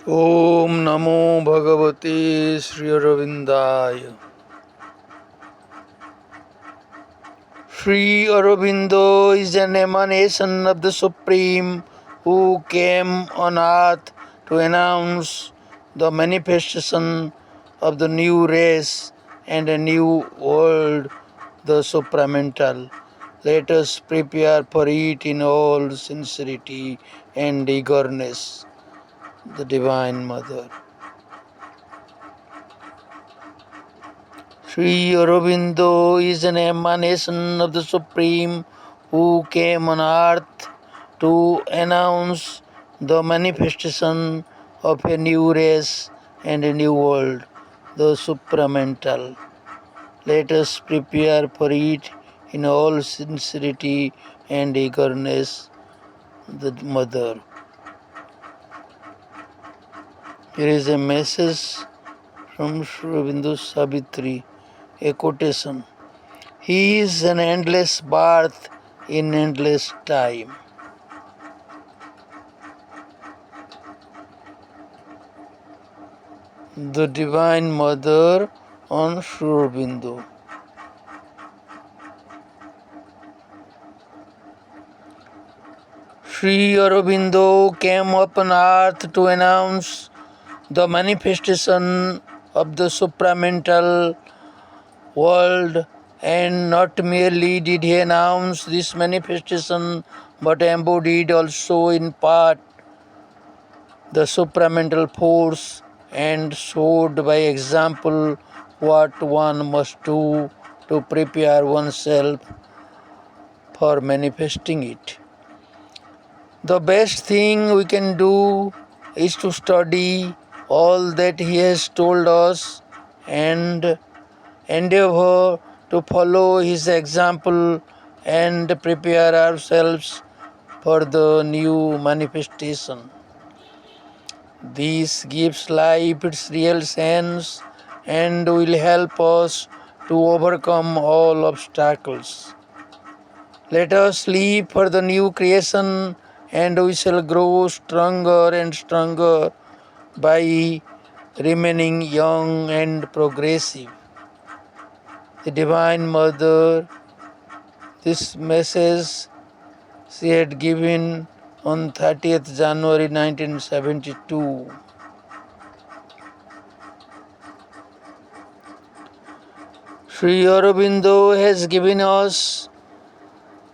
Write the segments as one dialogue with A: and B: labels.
A: Om Namo Bhagavate Sri Aurobindaya. Sri Aurobindo is an emanation of the Supreme who came on earth to announce the manifestation of the new race and a new world, the supramental. Let us prepare for it in all sincerity and eagerness. The Divine Mother. Sri Aurobindo is an emanation of the Supreme who came on earth to announce the manifestation of a new race and a new world, the supramental. Let us prepare for it in all sincerity and eagerness, the Mother. Here is a message from Sri Aurobindo Savitri, a quotation. He is an endless birth in endless time. The Divine Mother on Sri Aurobindo. Sri Aurobindo came upon earth to announce the manifestation of the supramental world, and not merely did he announce this manifestation, but embodied also in part the supramental force and showed by example what one must do to prepare oneself for manifesting it. The best thing we can do is to study all that he has told us and endeavor to follow his example and prepare ourselves for the new manifestation. This gives life its real sense and will help us to overcome all obstacles. Let us live for the new creation, and we shall grow stronger and stronger by remaining young and progressive. The Divine Mother, this message she had given on 30th January 1972. Sri Aurobindo has given us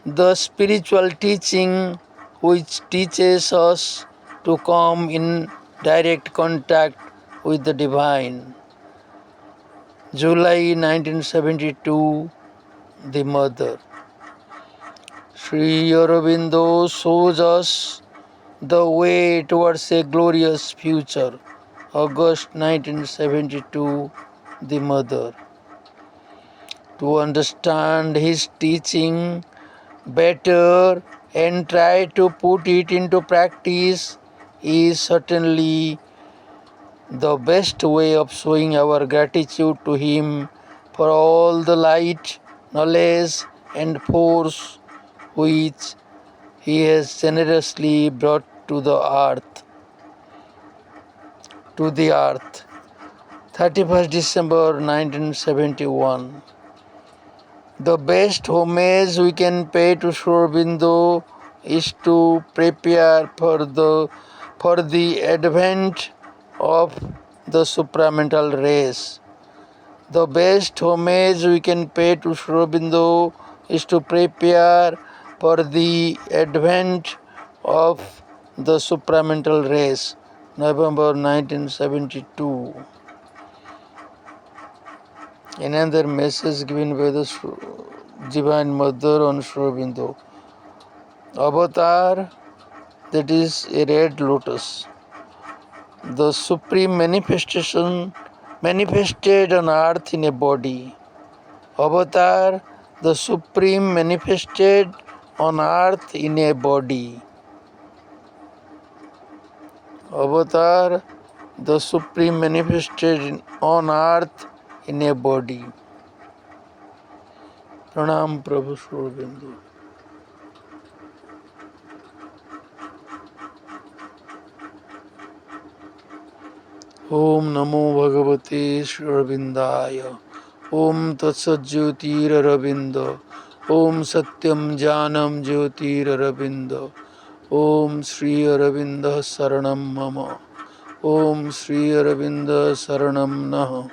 A: the spiritual teaching which teaches us to come in direct contact with the Divine. July 1972, the Mother. Sri Aurobindo shows us the way towards a glorious future. August 1972, the Mother. To understand his teaching better and try to put it into practice is certainly the best way of showing our gratitude to him for all the light, knowledge and force which he has generously brought to the earth. 31st December 1971. The best homage we can pay to Sri Aurobindo is to prepare for the advent of the supramental race. The best homage we can pay to Sri Aurobindo is to prepare for the advent of the supramental race. November 1972. Another message given by the Divine Mother on Sri Aurobindo. Avatar, that is a red lotus. The supreme manifestation manifested on earth in a body. Avatar, the supreme manifested on earth in a body. Avatar, the supreme manifested on earth in a body. Pranam Prabhu Sri Aurobindo. ओम नमो भगवते श्री अरविंदाय। ओम तत्सज्योतिररविंद। ओम सत्यम ज्ञानम ज्योतिररविंद। ओम श्री अरविंद शरणम मम। ओम श्री अरविंद शरणम नः।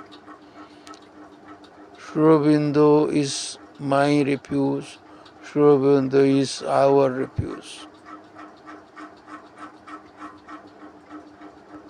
A: Sri Aurobindo is my refuge. Sri Aurobindo is our refuge.